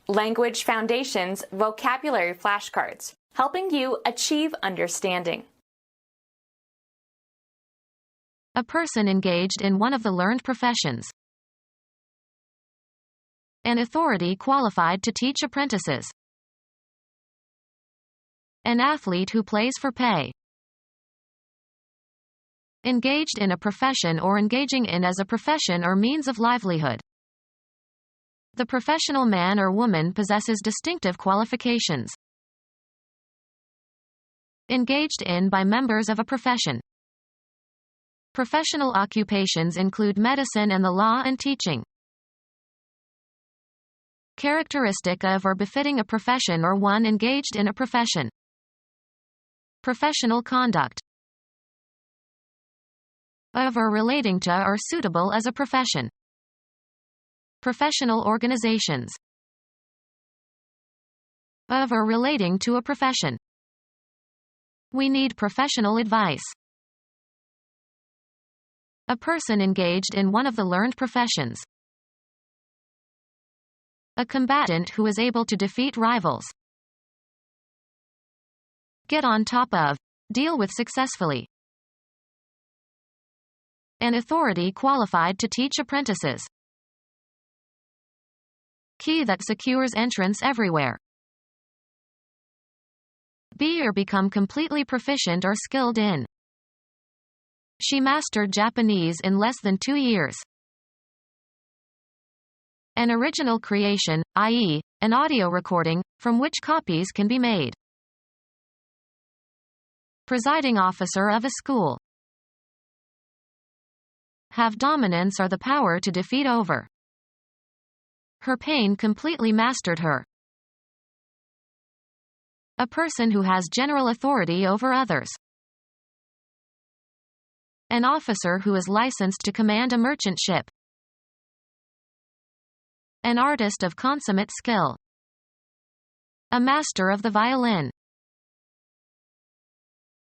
Language Foundations Vocabulary Flashcards, helping you achieve understanding. A person engaged in one of the learned professions. An authority qualified to teach apprentices. An athlete who plays for pay. Engaged in a profession or engaging in as a profession or means of livelihood. The professional man or woman possesses distinctive qualifications. Engaged in by members of a profession. Professional occupations include medicine and the law and teaching. Characteristic of or befitting a profession or one engaged in a profession. Professional conduct. Of or relating to or suitable as a profession. Professional organizations. Of or relating to a profession. We need professional advice. A person engaged in one of the learned professions. A combatant who is able to defeat rivals. Get on top of. Deal with successfully. An authority qualified to teach apprentices. Key that secures entrance everywhere. Be or become completely proficient or skilled in. She mastered Japanese in less than 2 years. An original creation, i.e., an audio recording, from which copies can be made. Presiding officer of a school. Have dominance or the power to defeat over. Her pain completely mastered her. A person who has general authority over others. An officer who is licensed to command a merchant ship. An artist of consummate skill. A master of the violin.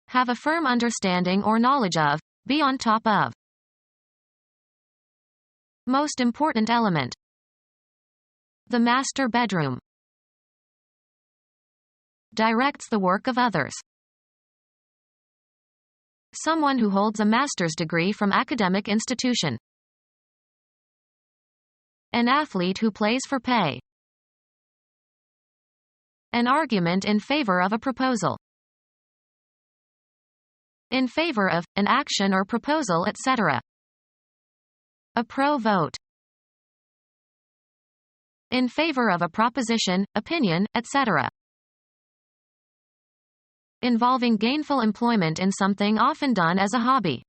Have a firm understanding or knowledge of, be on top of. Most important element. The master bedroom. Directs the work of others. Someone who holds a master's degree from academic institution. An athlete who plays for pay. An argument in favor of a proposal. In favor of, an action or proposal, etc. A pro vote. In favor of a proposition, opinion, etc. Involving gainful employment in something often done as a hobby.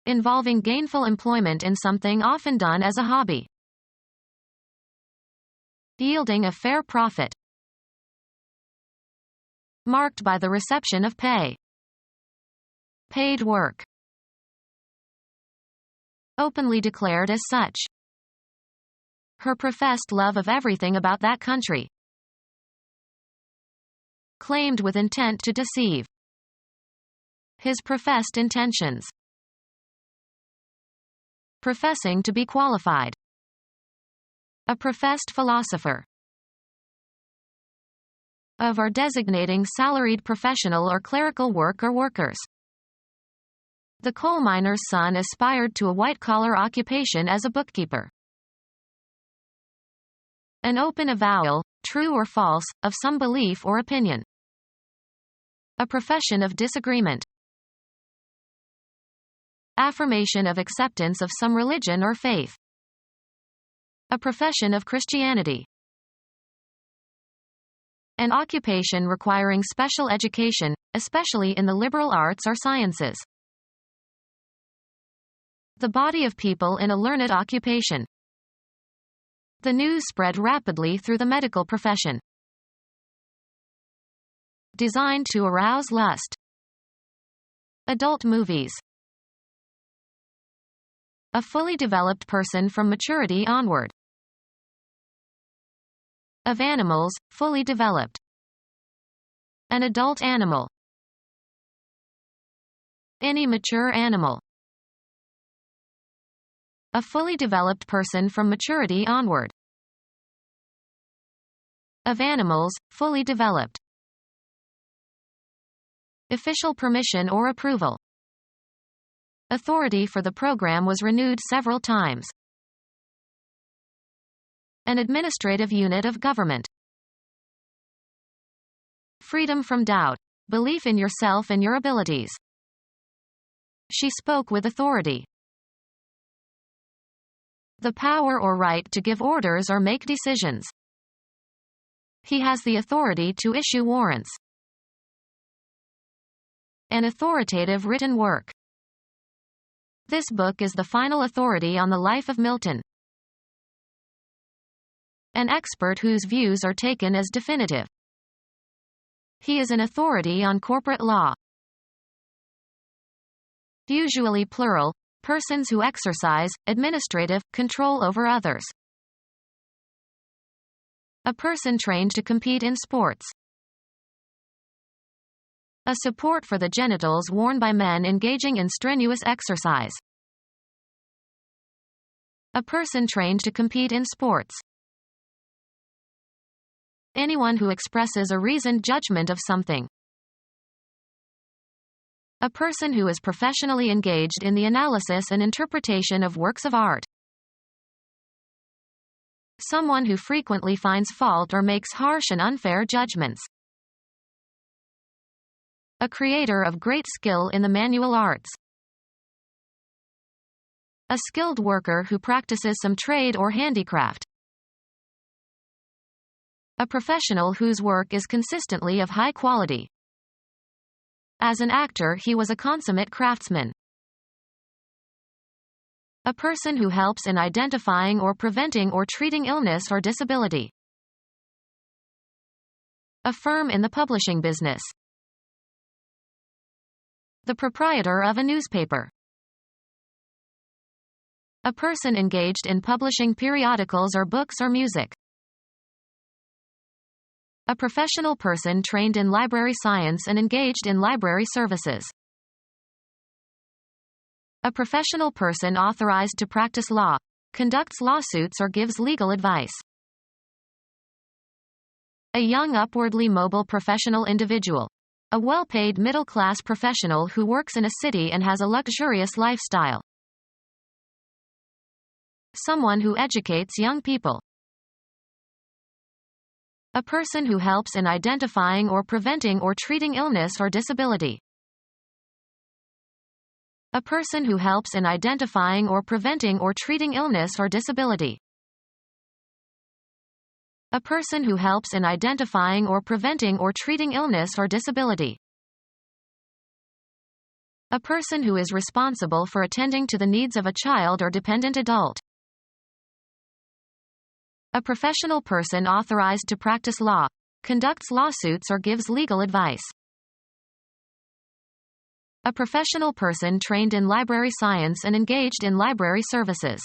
Involving gainful employment in something often done as a hobby. Yielding a fair profit. Marked by the reception of pay. Paid work. Openly declared as such. Her professed love of everything about that country. Claimed with intent to deceive. His professed intentions. Professing to be qualified. A professed philosopher. Of or designating salaried professional or clerical work or workers. The coal miner's son aspired to a white-collar occupation as a bookkeeper. An open avowal, true or false, of some belief or opinion. A profession of disagreement. Affirmation of acceptance of some religion or faith. A profession of Christianity. An occupation requiring special education, especially in the liberal arts or sciences. The body of people in a learned occupation. The news spread rapidly through the medical profession. Designed to arouse lust. Adult movies. A fully developed person from maturity onward. Of animals, fully developed. An adult animal. Any mature animal. A fully developed person from maturity onward. of animals, fully developed. Official permission or approval. Authority for the program was renewed several times. An administrative unit of government. Freedom from doubt. Belief in yourself and your abilities. She spoke with authority. The power or right to give orders or make decisions. He has the authority to issue warrants. An authoritative written work. This book is the final authority on the life of Milton. An expert whose views are taken as definitive. He is an authority on corporate law. Usually plural, persons who exercise administrative control over others. A person trained to compete in sports. A support for the genitals worn by men engaging in strenuous exercise. A person trained to compete in sports. Anyone who expresses a reasoned judgment of something. A person who is professionally engaged in the analysis and interpretation of works of art. Someone who frequently finds fault or makes harsh and unfair judgments. A creator of great skill in the manual arts. A skilled worker who practices some trade or handicraft. A professional whose work is consistently of high quality. As an actor, he was a consummate craftsman. A person who helps in identifying or preventing or treating illness or disability. A firm in the publishing business. The proprietor of a newspaper. A person engaged in publishing periodicals or books or music. A professional person trained in library science and engaged in library services. A professional person authorized to practice law, conducts lawsuits or gives legal advice. A young upwardly mobile professional individual. A well-paid middle-class professional who works in a city and has a luxurious lifestyle. Someone who educates young people. A person who helps in identifying or preventing or treating illness or disability. A person who helps in identifying or preventing or treating illness or disability. A person who helps in identifying or preventing or treating illness or disability. A person who is responsible for attending to the needs of a child or dependent adult. A professional person authorized to practice law, conducts lawsuits or gives legal advice. A professional person trained in library science and engaged in library services.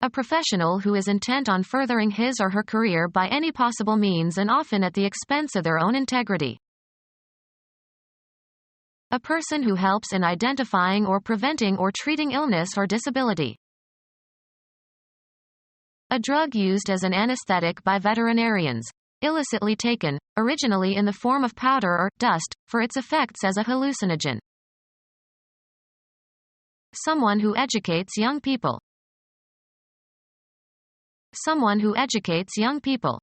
A professional who is intent on furthering his or her career by any possible means and often at the expense of their own integrity. A person who helps in identifying or preventing or treating illness or disability. A drug used as an anesthetic by veterinarians, illicitly taken, originally in the form of powder or dust, for its effects as a hallucinogen. Someone who educates young people. Someone who educates young people.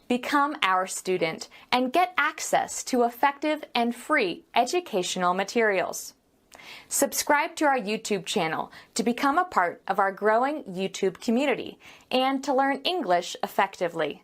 Become our student and get access to effective and free educational materials. Subscribe to our YouTube channel to become a part of our growing YouTube community and to learn English effectively.